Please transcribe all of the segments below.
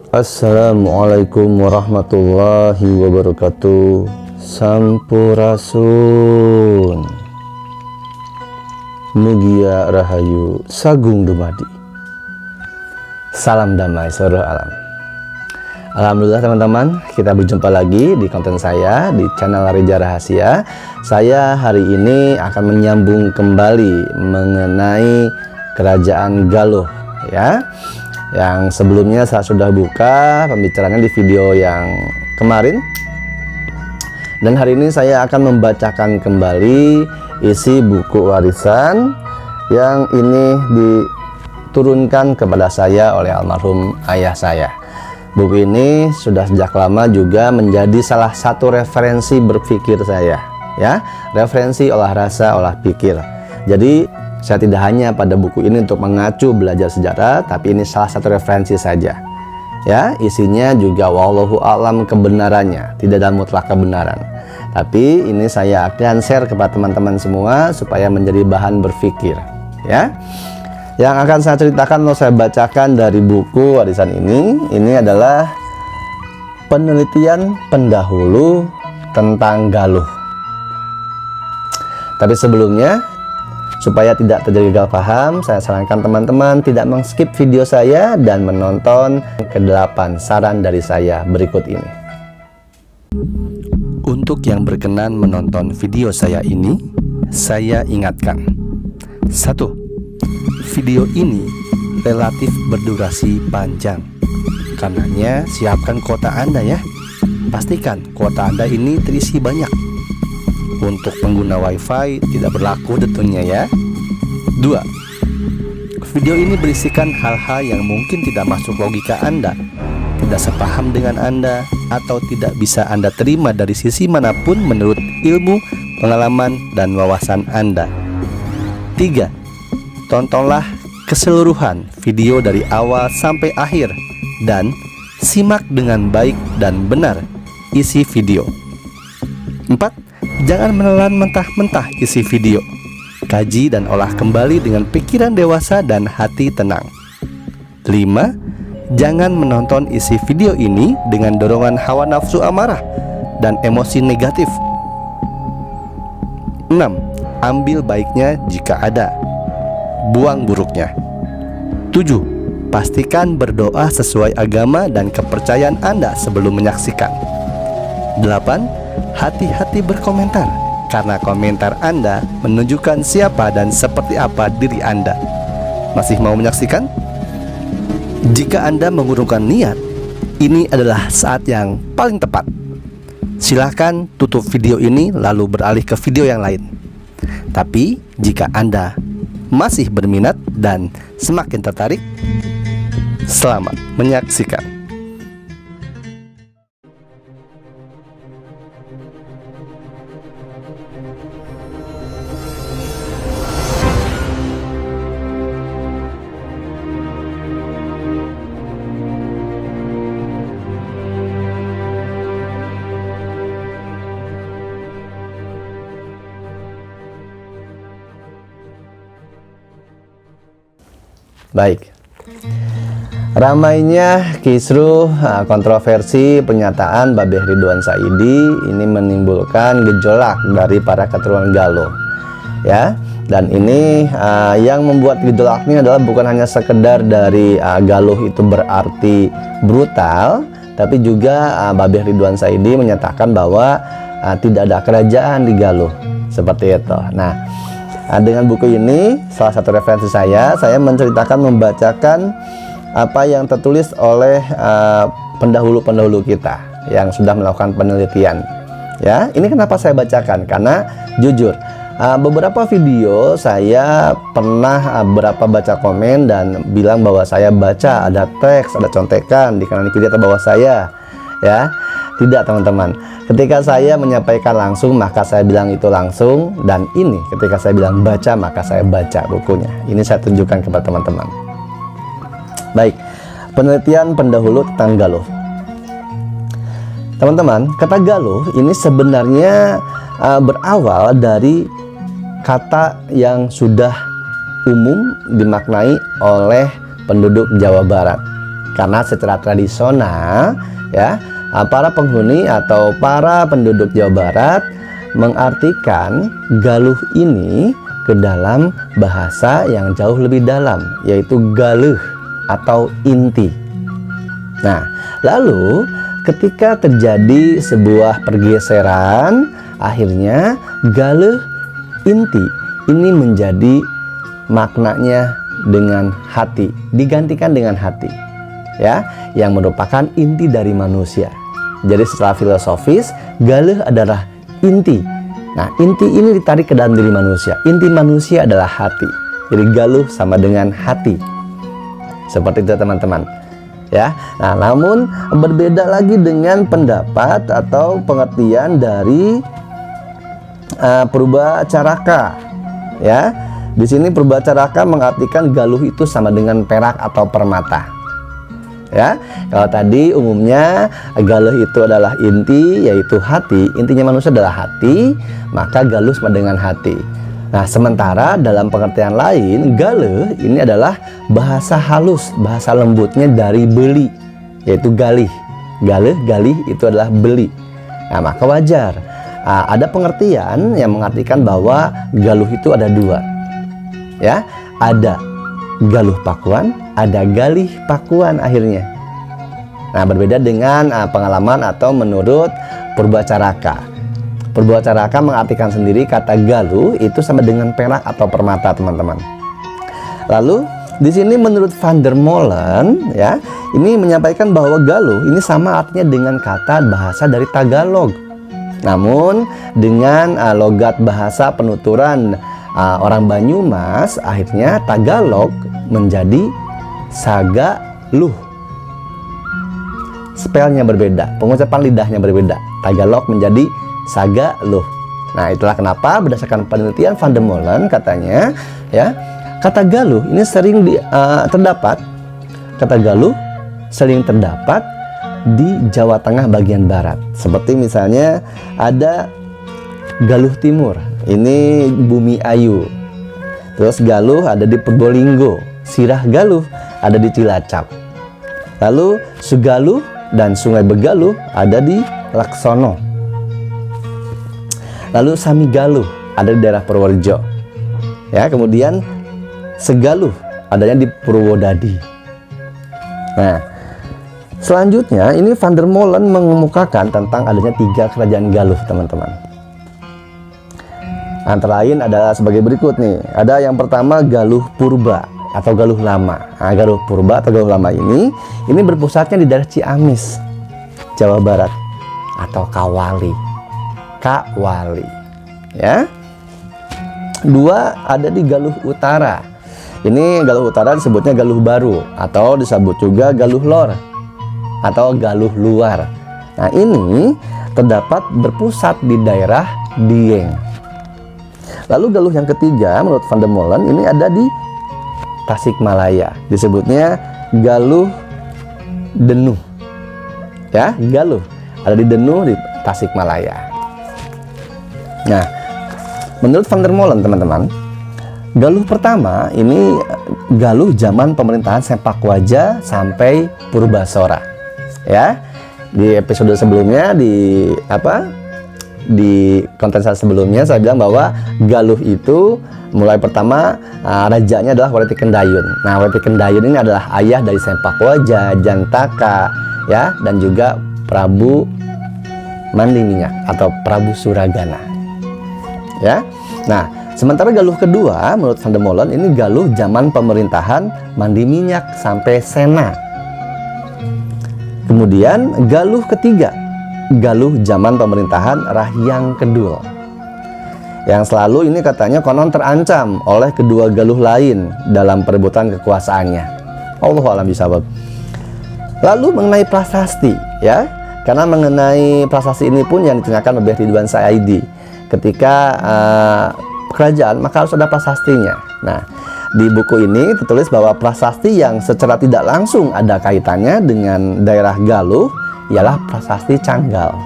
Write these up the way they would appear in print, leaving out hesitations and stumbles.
Assalamualaikum warahmatullahi wabarakatuh. Sampurasun, mugia rahayu sagung dumadi, salam damai seluruh alam. Alhamdulillah teman-teman, kita berjumpa lagi di konten saya di channel Reza Rahasia. Saya hari ini akan menyambung kembali mengenai kerajaan Galuh ya. Yang sebelumnya saya sudah buka pembicaraannya di video yang kemarin, dan hari ini saya akan membacakan kembali isi buku warisan yang ini diturunkan kepada saya oleh almarhum ayah saya. Buku ini sudah sejak lama juga menjadi salah satu referensi berpikir saya ya, referensi olah rasa, olah pikir. Jadi saya tidak hanya pada buku ini untuk mengacu belajar sejarah, tapi ini salah satu referensi saja ya. Isinya juga wallahu alam kebenarannya, tidak ada mutlak kebenaran, tapi ini saya akan share kepada teman-teman semua supaya menjadi bahan berpikir ya. Yang akan saya ceritakan atau saya bacakan dari buku warisan ini adalah penelitian pendahulu tentang Galuh. Tapi sebelumnya, supaya tidak terjadi gagal paham, saya sarankan teman-teman tidak men-skip video saya dan menonton ke-8 saran dari saya berikut ini. Untuk yang berkenan menonton video saya ini, saya ingatkan: 1. Video ini relatif berdurasi panjang. Karenanya siapkan kuota Anda ya. Pastikan kuota Anda ini terisi banyak. Untuk pengguna wifi tidak berlaku tentunya ya. 2. Video ini berisikan hal-hal yang mungkin tidak masuk logika Anda, tidak sepaham dengan Anda, atau tidak bisa Anda terima dari sisi manapun menurut ilmu, pengalaman, dan wawasan Anda. 3. Tontonlah keseluruhan video dari awal sampai akhir dan simak dengan baik dan benar isi video. 4. Jangan menelan mentah-mentah isi video. Kaji dan olah kembali dengan pikiran dewasa dan hati tenang. 5. Jangan menonton isi video ini dengan dorongan hawa nafsu amarah dan emosi negatif. 6. Ambil baiknya jika ada, buang buruknya. 7. Pastikan berdoa sesuai agama dan kepercayaan Anda sebelum menyaksikan. 8. Hati-hati berkomentar, karena komentar Anda menunjukkan siapa dan seperti apa diri Anda. Masih mau menyaksikan? Jika Anda mengurungkan niat, ini adalah saat yang paling tepat. Silahkan tutup video ini lalu beralih ke video yang lain. Tapi jika Anda masih berminat dan semakin tertarik, selamat menyaksikan. Baik, ramainya kisruh kontroversi pernyataan Babeh Ridwan Saidi ini menimbulkan gejolak dari para keturunan Galuh ya. Dan ini yang membuat gejolaknya adalah bukan hanya sekedar dari Galuh itu berarti brutal, tapi juga Babeh Ridwan Saidi menyatakan bahwa tidak ada kerajaan di Galuh seperti itu. Nah, dengan buku ini, salah satu referensi saya menceritakan, membacakan apa yang tertulis oleh pendahulu-pendahulu kita yang sudah melakukan penelitian. Ya, ini kenapa saya bacakan? Karena jujur, beberapa video saya pernah baca komen dan bilang bahwa saya baca ada teks, ada contekan di kanan kiri atau bawah saya. Ya, tidak teman-teman. Ketika saya menyampaikan langsung, maka saya bilang itu langsung, dan ini ketika saya bilang baca, maka saya baca bukunya. Ini saya tunjukkan kepada teman-teman. Baik, penelitian pendahulu tentang Galuh. Teman-teman, kata Galuh ini sebenarnya berawal dari kata yang sudah umum dimaknai oleh penduduk Jawa Barat. Karena secara tradisional ya, para penghuni atau para penduduk Jawa Barat mengartikan galuh ini ke dalam bahasa yang jauh lebih dalam, yaitu galeuh atau inti. Nah, lalu ketika terjadi sebuah pergeseran, akhirnya galeuh inti ini menjadi maknanya dengan hati, digantikan dengan hati, ya, yang merupakan inti dari manusia. Jadi secara filosofis, galeuh adalah inti. Nah, inti ini ditarik ke dalam diri manusia. Inti manusia adalah hati. Jadi galuh sama dengan hati. Seperti itu teman-teman. Ya. Nah, namun berbeda lagi dengan pendapat atau pengertian dari Purbacaraka. Ya. Di sini Purbacaraka mengartikan galuh itu sama dengan perak atau permata. Ya, kalau tadi umumnya galuh itu adalah inti, yaitu hati. Intinya manusia adalah hati, maka galuh sama dengan hati. Nah, sementara dalam pengertian lain, galuh ini adalah bahasa halus, bahasa lembutnya dari beli, yaitu galih. Galuh, galih itu adalah beli. Nah, maka wajar ada pengertian yang mengartikan bahwa galuh itu ada dua. Ya, ada galuh pakuan, ada galih pakuan akhirnya. Nah, berbeda dengan pengalaman atau menurut Purbacaraka. Purbacaraka mengartikan sendiri kata galuh itu sama dengan perak atau permata, teman-teman. Lalu di sini menurut Van der Molen, ya, ini menyampaikan bahwa galuh ini sama artinya dengan kata bahasa dari Tagalog. Namun dengan logat bahasa penuturan orang Banyumas, akhirnya Tagalog menjadi Sagaluh. Spellnya berbeda, pengucapan lidahnya berbeda. Tagalog menjadi Sagaluh. Nah, itulah kenapa berdasarkan penelitian Van der Molen katanya, ya, kata galuh ini sering terdapat. Kata galuh sering terdapat di Jawa Tengah bagian barat. Seperti misalnya ada Galuh Timur, ini Bumi Ayu. Terus galuh ada di Purbolinggo, Sirah Galuh ada di Cilacap. Lalu Sugaluh dan Sungai Begaluh ada di Laksono. Lalu Sami Galuh ada di daerah Purworejo. Ya, kemudian Segaluh adanya di Purwodadi. Nah, selanjutnya ini Van der Molen mengemukakan tentang adanya 3 kerajaan galuh, teman-teman. Antara lain adalah sebagai berikut nih. Ada yang pertama Galuh Purba atau Galuh Lama. Nah, Galuh Purba atau Galuh Lama ini berpusatnya di daerah Ciamis, Jawa Barat, atau Kawali. Ya. 2 ada di Galuh Utara. Ini Galuh Utara disebutnya Galuh Baru atau disebut juga Galuh Lor atau Galuh Luar. Nah, ini terdapat berpusat di daerah Dieng. Lalu galuh yang ketiga menurut Van der Molen ini ada di Tasikmalaya, disebutnya Galuh Denuh. Ya, galuh ada di Denuh di Tasikmalaya. Nah, menurut Van der Molen, teman-teman, galuh pertama ini galuh zaman pemerintahan Sempakwaja sampai Purbasora. Ya, di episode sebelumnya di konten saya sebelumnya saya bilang bahwa galuh itu mulai pertama rajanya adalah Wareti Kendayun. Nah, Wareti Kendayun ini adalah ayah dari Sempakwaja, Jantaka, ya, dan juga Prabu Mandi Minyak atau Prabu Suragana. Ya. Nah, sementara galuh kedua menurut Van der Molen ini galuh zaman pemerintahan Mandi Minyak sampai Sena. Kemudian galuh ketiga, galuh zaman pemerintahan Rahyang Kedul, yang selalu ini katanya konon terancam oleh kedua galuh lain dalam perebutan kekuasaannya. Allahu a'lam bishawab. Lalu mengenai prasasti, ya, karena mengenai prasasti ini pun yang ditengakan oleh Ridwan Saidi. Ketika kerajaan maka harus ada prasastinya. Nah, di buku ini tertulis bahwa prasasti yang secara tidak langsung ada kaitannya dengan daerah galuh ialah prasasti Canggal.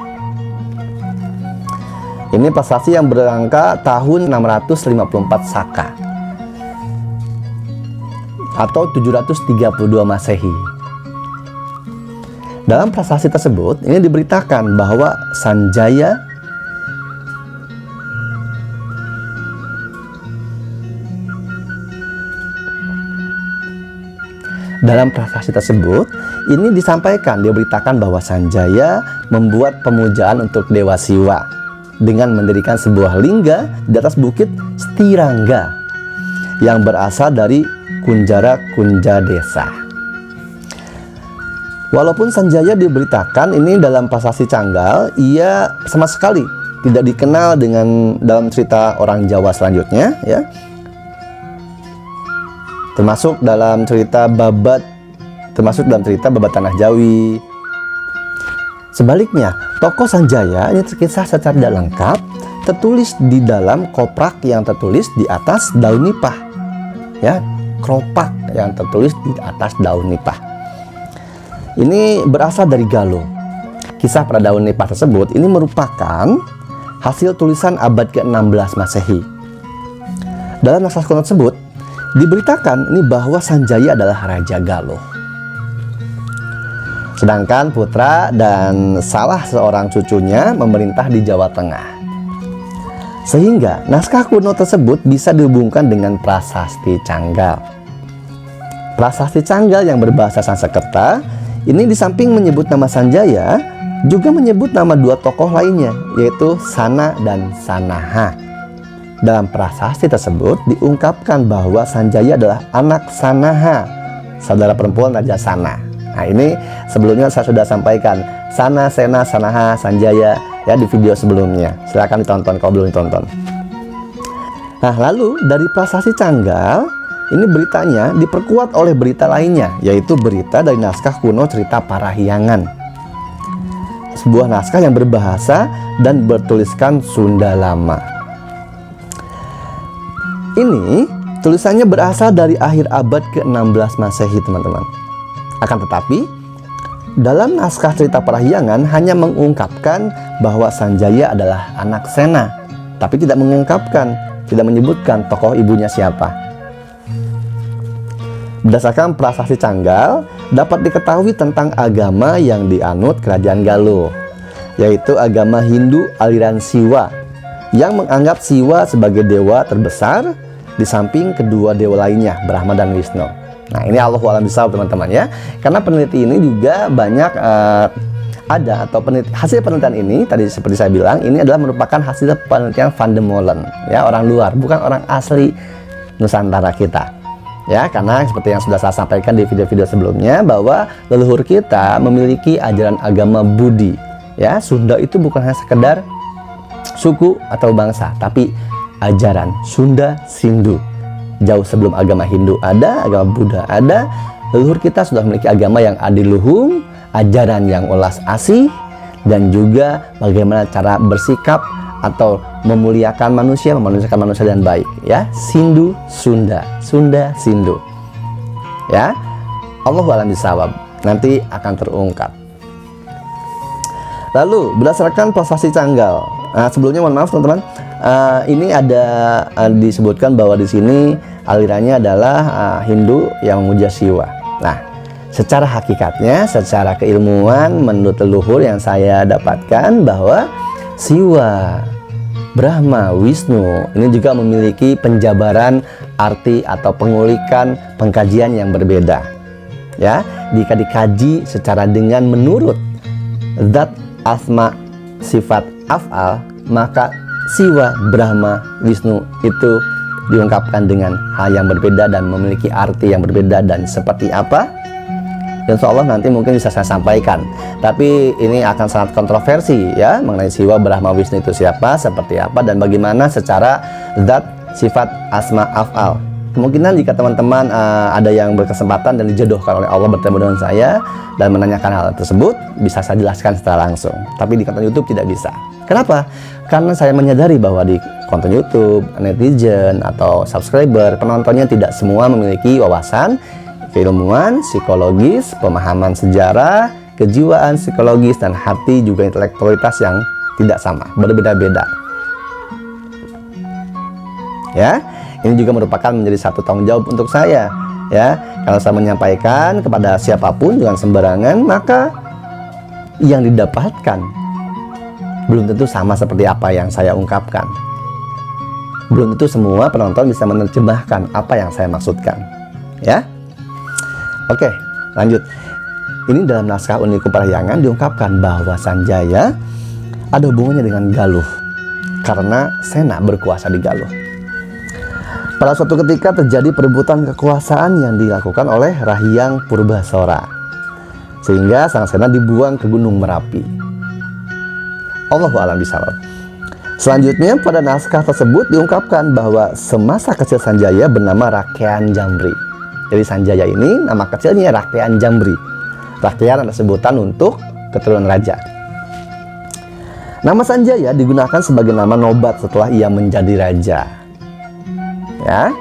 Ini prasasti yang berangka tahun 654 Saka atau 732 Masehi. Dalam prasasti tersebut ini diberitakan bahwa Sanjaya diberitakan bahwa Sanjaya membuat pemujaan untuk Dewa Siwa dengan mendirikan sebuah lingga di atas bukit Stirangga yang berasal dari Kunjara Kunjadesa. Walaupun Sanjaya diberitakan ini dalam prasasti Canggal, ia sama sekali tidak dikenal dengan dalam cerita orang Jawa selanjutnya, ya. Termasuk dalam cerita Babat Tanah Jawi. Sebaliknya, tokoh Sanjaya ini terkisah secara tidak lengkap, tertulis di dalam koprak yang tertulis di atas daun nipah, ya, kropak yang tertulis di atas daun nipah. Ini berasal dari Galuh. Kisah pada daun nipah tersebut ini merupakan hasil tulisan abad ke-16 Masehi. Dalam naskah kuno tersebut diberitakan ini bahwa Sanjaya adalah Raja Galuh. Sedangkan putra dan salah seorang cucunya memerintah di Jawa Tengah. Sehingga naskah kuno tersebut bisa dihubungkan dengan prasasti Canggal. Prasasti Canggal yang berbahasa Sanskerta ini di samping menyebut nama Sanjaya, juga menyebut nama dua tokoh lainnya, yaitu Sana dan Sanaha. Dalam prasasti tersebut diungkapkan bahwa Sanjaya adalah anak Sanaha, saudara perempuan Raja Sana. Nah, ini sebelumnya saya sudah sampaikan Sana, Sena, Sanaha, Sanjaya ya di video sebelumnya. Silahkan ditonton kalau belum ditonton. Nah, lalu dari prasasti Canggal ini beritanya diperkuat oleh berita lainnya, yaitu berita dari naskah kuno cerita Parahyangan. Sebuah naskah yang berbahasa dan bertuliskan Sunda Lama. Ini tulisannya berasal dari akhir abad ke-16 Masehi, teman-teman. Akan tetapi, dalam naskah cerita Parahyangan hanya mengungkapkan bahwa Sanjaya adalah anak Sena, tapi tidak menyebutkan tokoh ibunya siapa. Berdasarkan prasasti Canggal, dapat diketahui tentang agama yang dianut Kerajaan Galuh, yaitu agama Hindu aliran Siwa, yang menganggap Siwa sebagai dewa terbesar di samping kedua dewa lainnya, Brahma dan Wisnu. Nah, ini Allahu a'lam bishawab, teman-teman ya. Karena peneliti ini juga banyak hasil penelitian ini tadi seperti saya bilang, ini adalah merupakan hasil penelitian Van de Molen, ya, orang luar, bukan orang asli Nusantara kita. Ya, karena seperti yang sudah saya sampaikan di video-video sebelumnya bahwa leluhur kita memiliki ajaran agama Budi. Ya, Sunda itu bukan hanya sekedar suku atau bangsa, tapi ajaran Sunda Sindu. Jauh sebelum agama Hindu ada, agama Buddha ada, leluhur kita sudah memiliki agama yang adiluhung, ajaran yang ulas asih, dan juga bagaimana cara bersikap atau memuliakan manusia, memanusiakan manusia dengan baik, ya. Sindu, Sunda, Sunda, Sindu. Ya. Allahu a'lam bishawab. Nanti akan terungkap. Lalu berdasarkan prasasti Canggal. Nah, sebelumnya mohon maaf teman-teman. Ini ada disebutkan bahwa di sini alirannya adalah Hindu yang memuja Siwa. Nah, secara hakikatnya, secara keilmuan menurut leluhur yang saya dapatkan bahwa Siwa, Brahma, Wisnu ini juga memiliki penjabaran arti atau pengulikan pengkajian yang berbeda. Ya, jika dikaji secara dengan menurut zat, asma, sifat, af'al, maka Siwa, Brahma, Wisnu itu diungkapkan dengan hal yang berbeda dan memiliki arti yang berbeda. Dan seperti apa? Insya Allah nanti mungkin bisa saya sampaikan. Tapi ini akan sangat kontroversi ya, mengenai Siwa, Brahma, Wisnu itu siapa, seperti apa, dan bagaimana secara zat, sifat, asma, af'al. Kemungkinan jika teman-teman ada yang berkesempatan dan dijodohkan oleh Allah bertemu dengan saya dan menanyakan hal tersebut, bisa saya jelaskan secara langsung. Tapi di konten YouTube tidak bisa. Kenapa? Karena saya menyadari bahwa di konten YouTube, netizen atau subscriber, penontonnya tidak semua memiliki wawasan keilmuan, psikologis, pemahaman sejarah, kejiwaan psikologis, dan hati juga intelektualitas yang tidak sama, berbeda-beda. Ya, ini juga merupakan menjadi satu tanggung jawab untuk saya. Ya, kalau saya menyampaikan kepada siapapun jangan sembarangan, maka yang didapatkan belum tentu sama seperti apa yang saya ungkapkan. Belum tentu semua penonton bisa menerjemahkan apa yang saya maksudkan. Ya, oke, lanjut. Ini dalam naskah Unikum Parahyangan diungkapkan bahwa Sanjaya ada hubungannya dengan Galuh karena Sena berkuasa di Galuh. Pada suatu ketika terjadi perebutan kekuasaan yang dilakukan oleh Rahyang Purbasora, sehingga sang Sena dibuang ke Gunung Merapi. Allahu a'lam bishawab. Selanjutnya pada naskah tersebut diungkapkan bahwa semasa kecil Sanjaya bernama Rakyan Jamri. Jadi Sanjaya ini nama kecilnya Rakyan Jamri. Rakyan adalah sebutan untuk keturunan raja. Nama Sanjaya digunakan sebagai nama nobat setelah ia menjadi raja. Ya.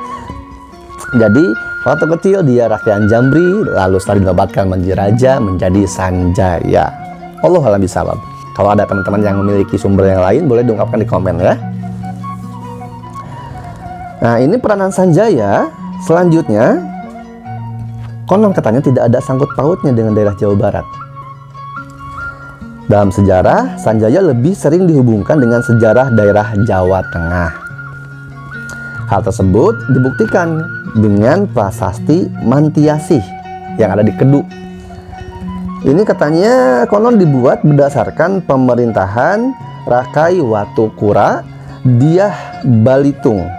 Jadi waktu kecil dia Rakyan Jamri, lalu setelah dinobatkan menjadi raja menjadi Sanjaya. Allahu a'lam bishawab. Kalau ada teman-teman yang memiliki sumber yang lain, boleh diungkapkan di komen ya. Nah, ini peranan Sanjaya. Selanjutnya, konon katanya tidak ada sangkut pautnya dengan daerah Jawa Barat. Dalam sejarah, Sanjaya lebih sering dihubungkan dengan sejarah daerah Jawa Tengah. Hal tersebut dibuktikan dengan prasasti Mantiasih yang ada di Keduk. Ini katanya konon dibuat berdasarkan pemerintahan Rakai Watukura Dyah Balitung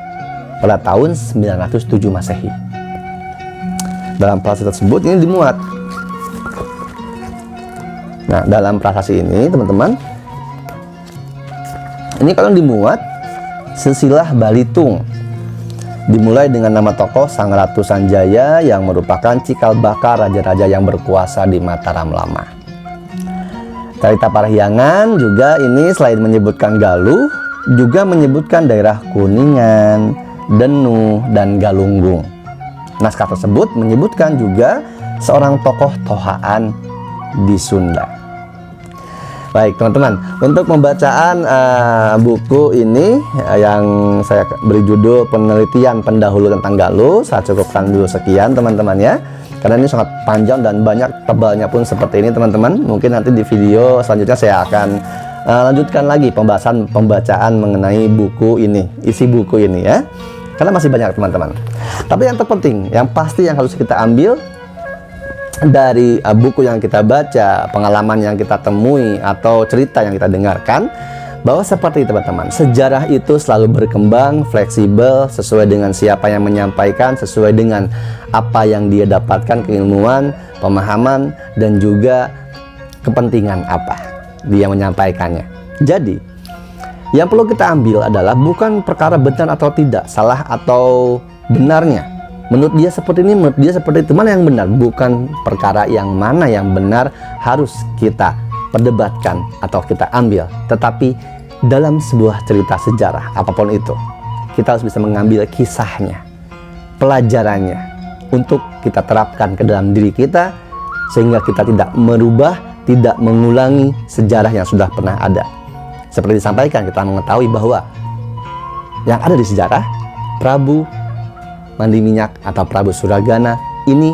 pada tahun 907 Masehi. Dalam prasasti tersebut ini dimuat. Nah, dalam prasasti ini teman-teman, ini konon dimuat silsilah Balitung. Dimulai dengan nama tokoh Sang Ratu Sanjaya yang merupakan cikal bakal raja-raja yang berkuasa di Mataram lama. Carita Parahyangan juga ini selain menyebutkan Galuh, juga menyebutkan daerah Kuningan, Denuh, dan Galunggung. Naskah tersebut menyebutkan juga seorang tokoh Tohaan di Sunda. Baik teman-teman, untuk pembacaan buku ini yang saya beri judul Penelitian Pendahulu tentang Galuh, saya cukupkan dulu sekian teman-teman ya. Karena ini sangat panjang dan banyak, tebalnya pun seperti ini teman-teman. Mungkin nanti di video selanjutnya saya akan lanjutkan lagi pembacaan mengenai buku ini, isi buku ini ya. Karena masih banyak teman-teman. Tapi yang terpenting, yang pasti yang harus kita ambil dari buku yang kita baca, pengalaman yang kita temui, atau cerita yang kita dengarkan, bahwa seperti teman-teman, sejarah itu selalu berkembang, fleksibel, sesuai dengan siapa yang menyampaikan, sesuai dengan apa yang dia dapatkan, keilmuan, pemahaman, dan juga kepentingan apa dia menyampaikannya. Jadi, yang perlu kita ambil adalah bukan perkara benar atau tidak, salah atau benarnya. Menurut dia seperti ini, menurut dia seperti itu. Mana yang benar? Bukan perkara yang mana yang benar harus kita perdebatkan atau kita ambil. Tetapi dalam sebuah cerita sejarah, apapun itu, kita harus bisa mengambil kisahnya, pelajarannya, untuk kita terapkan ke dalam diri kita, sehingga kita tidak merubah, tidak mengulangi sejarah yang sudah pernah ada. Seperti disampaikan, kita mengetahui bahwa yang ada di sejarah, Prabu Mandi Minyak atau Prabu Suragana ini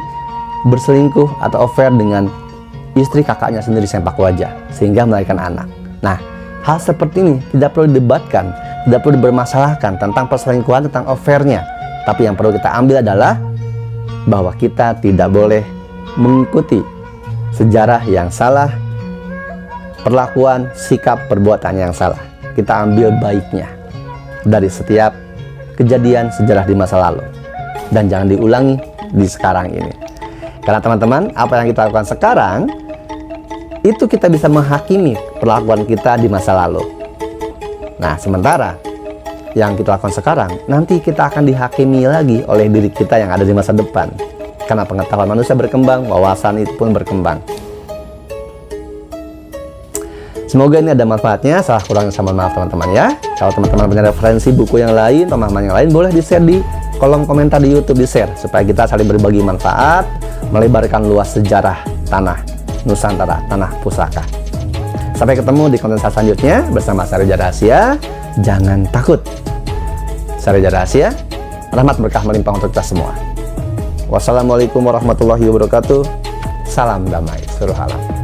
berselingkuh atau affair dengan istri kakaknya sendiri Sempak Wajah sehingga melahirkan anak. Nah, hal seperti ini tidak perlu didebatkan, tidak perlu dipermasalahkan tentang perselingkuhan, tentang affairnya. Tapi yang perlu kita ambil adalah bahwa kita tidak boleh mengikuti sejarah yang salah, perlakuan, sikap, perbuatan yang salah. Kita ambil baiknya dari setiap kejadian sejarah di masa lalu. Dan jangan diulangi di sekarang ini. Karena teman-teman, apa yang kita lakukan sekarang, itu kita bisa menghakimi perlakuan kita di masa lalu. Nah, sementara yang kita lakukan sekarang, nanti kita akan dihakimi lagi oleh diri kita yang ada di masa depan. Karena pengetahuan manusia berkembang, wawasan itu pun berkembang. Semoga ini ada manfaatnya. Salah kurangnya saya mohon maaf teman-teman ya. Kalau teman-teman punya referensi buku yang lain, pemahaman yang lain, boleh di-share di kolom komentar di YouTube, di-share supaya kita saling berbagi manfaat, melebarkan luas sejarah tanah Nusantara, tanah pusaka. Sampai ketemu di konten saya selanjutnya bersama saya Reza Rahasiya. Jangan takut. Saya Reza Rahasiya. Rahmat berkah melimpah untuk kita semua. Wassalamualaikum warahmatullahi wabarakatuh. Salam damai seluruh alam.